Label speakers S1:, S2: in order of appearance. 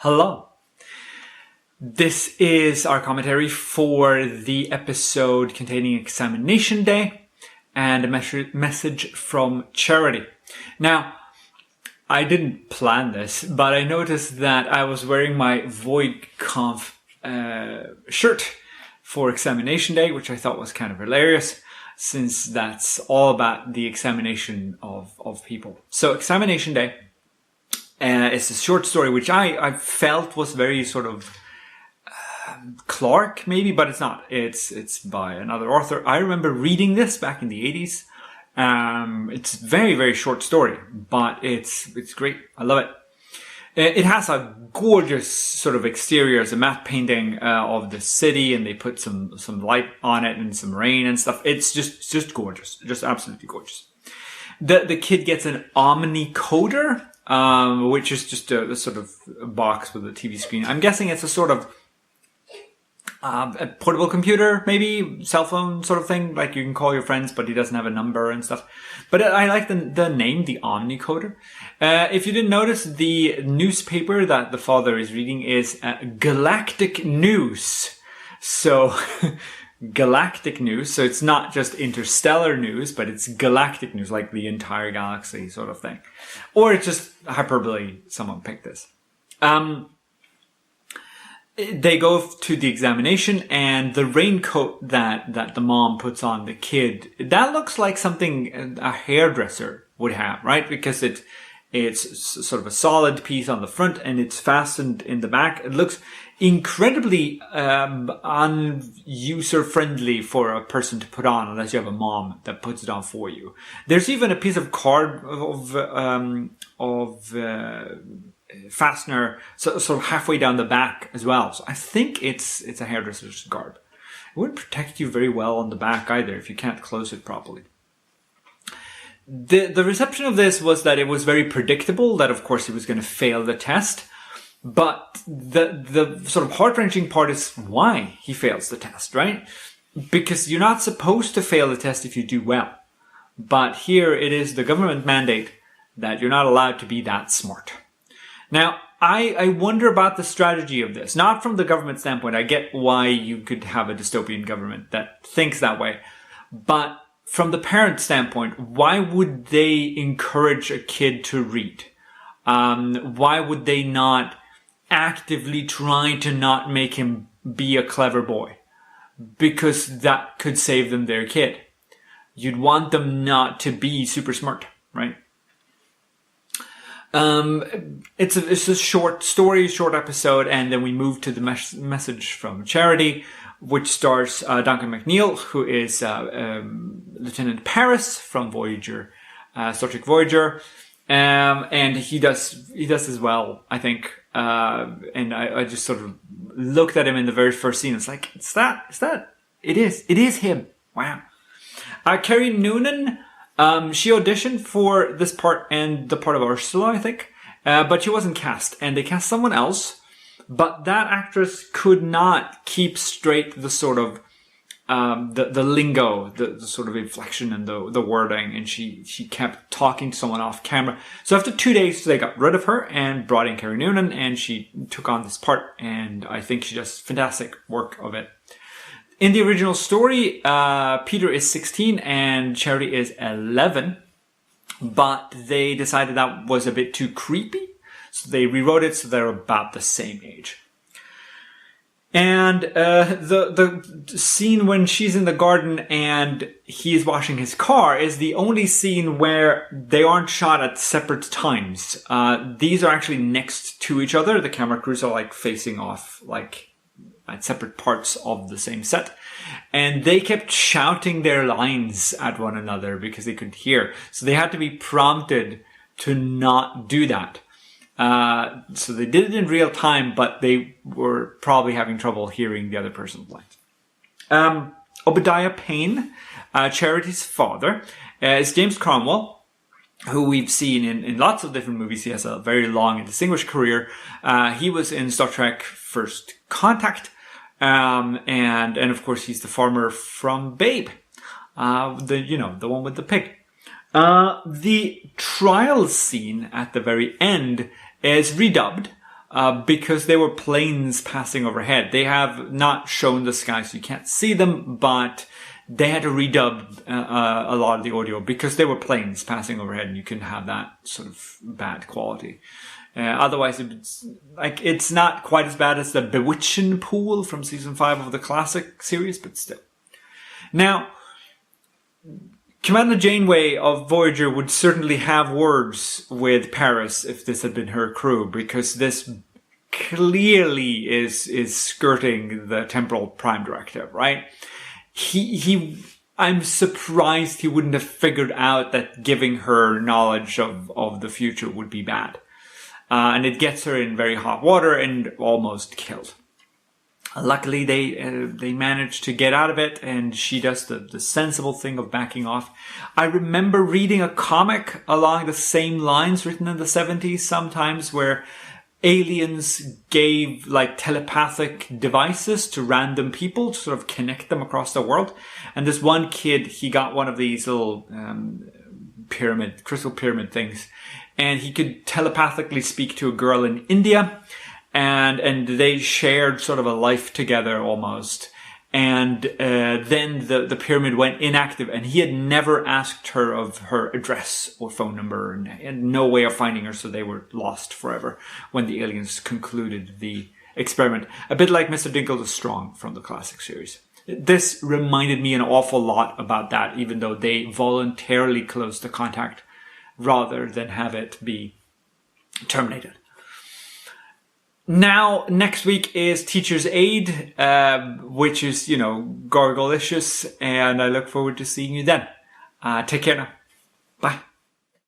S1: Hello. This is our commentary for the episode containing Examination Day and a message from Charity. Now, I didn't plan this, but I noticed that I was wearing my VoidConf shirt for Examination Day, which I thought was kind of hilarious, since that's all about the examination of people. So Examination Day is a short story which I felt was very sort of Clark, maybe, but it's not. It's by another author. I remember reading this back in the 80s. It's a very, very short story, but it's great. I love it. It has a gorgeous sort of exterior. It's a matte painting of the city, and they put some light on it and some rain and stuff. It's just gorgeous. Just absolutely gorgeous. The kid gets an Omni Coder, which is just a sort of box with a TV screen. I'm guessing it's a sort of a portable computer, maybe cell phone sort of thing. Like you can call your friends, but he doesn't have a number and stuff. But I like the name, the Omni Coder. If you didn't notice, the newspaper that the father is reading is Galactic News. So Galactic News. So it's not just interstellar news, but it's galactic news, like the entire galaxy sort of thing. Or it's just hyperbole. Someone picked this. They go to the examination, and the raincoat that the mom puts on the kid, that looks like something a hairdresser would have, right? Because it's sort of a solid piece on the front and it's fastened in the back. It looks incredibly user friendly for a person to put on, unless you have a mom that puts it on for you. There's even a piece of card of fastener sort of halfway down the back as well. So I think it's a hairdresser's garb. It wouldn't protect you very well on the back either if you can't close it properly. The reception of this was that it was very predictable that of course he was going to fail the test. But the sort of heart-wrenching part is why he fails the test, right? Because you're not supposed to fail the test if you do well. But here it is the government mandate that you're not allowed to be that smart. Now, I wonder about the strategy of this. Not from the government standpoint. I get why you could have a dystopian government that thinks that way. But from the parent standpoint, why would they encourage a kid to read? Why would they not actively try to not make him be a clever boy? Because that could save them their kid. You'd want them not to be super smart, right? It's a short story, short episode, and then we move to the message from Charity, which stars Duncan McNeil, who is Lieutenant Paris from Voyager, Star Trek Voyager, and he does as well, I think. And I just sort of looked at him in the very first scene. It's like, it is him. Wow. Carrie Noonan. She auditioned for this part and the part of Ursula, I think, but she wasn't cast, and they cast someone else. But that actress could not keep straight the sort of the lingo, the sort of inflection and the wording, and she kept talking to someone off camera. So after 2 days, they got rid of her and brought in Carrie Noonan, and she took on this part, and I think she does fantastic work of it. In the original story, Peter is 16 and Charity is 11, but they decided that was a bit too creepy, so they rewrote it so they're about the same age. And the scene when she's in the garden and he's washing his car is the only scene where they aren't shot at separate times. These are actually next to each other. The camera crews are like facing off, like at separate parts of the same set. And they kept shouting their lines at one another because they couldn't hear. So they had to be prompted to not do that. So they did it in real time, but they were probably having trouble hearing the other person's lines. Obadiah Payne, Charity's father, is James Cromwell, who we've seen in lots of different movies. He has a very long and distinguished career. He was in Star Trek First Contact. And of course he's the farmer from Babe. The one with the pig. The trial scene at the very end is redubbed because they were planes passing overhead. They have not shown the sky, so you can't see them, but they had to redub a lot of the audio because they were planes passing overhead, and you couldn't have that sort of bad quality. Otherwise, it's not quite as bad as the Bewitching Pool from season 5 of the classic series, but still. Now, Commander Janeway of Voyager would certainly have words with Paris if this had been her crew, because this clearly is skirting the Temporal Prime Directive, right? I'm surprised he wouldn't have figured out that giving her knowledge of the future would be bad. And it gets her in very hot water and almost killed. Luckily, they manage to get out of it, and she does the sensible thing of backing off. I remember reading a comic along the same lines written in the 70s sometimes, where aliens gave like telepathic devices to random people to sort of connect them across the world. And this one kid, he got one of these little crystal pyramid things, and he could telepathically speak to a girl in India, and they shared sort of a life together almost. And then the pyramid went inactive, and he had never asked her of her address or phone number, and no way of finding her, so they were lost forever when the aliens concluded the experiment. A bit like Mr. Dinkle the Strong from the classic series. This reminded me an awful lot about that, even though they voluntarily closed the contact rather than have it be terminated. Now, next week is Teacher's Aid, which is, Gargalicious, and I look forward to seeing you then. Take care now. Bye.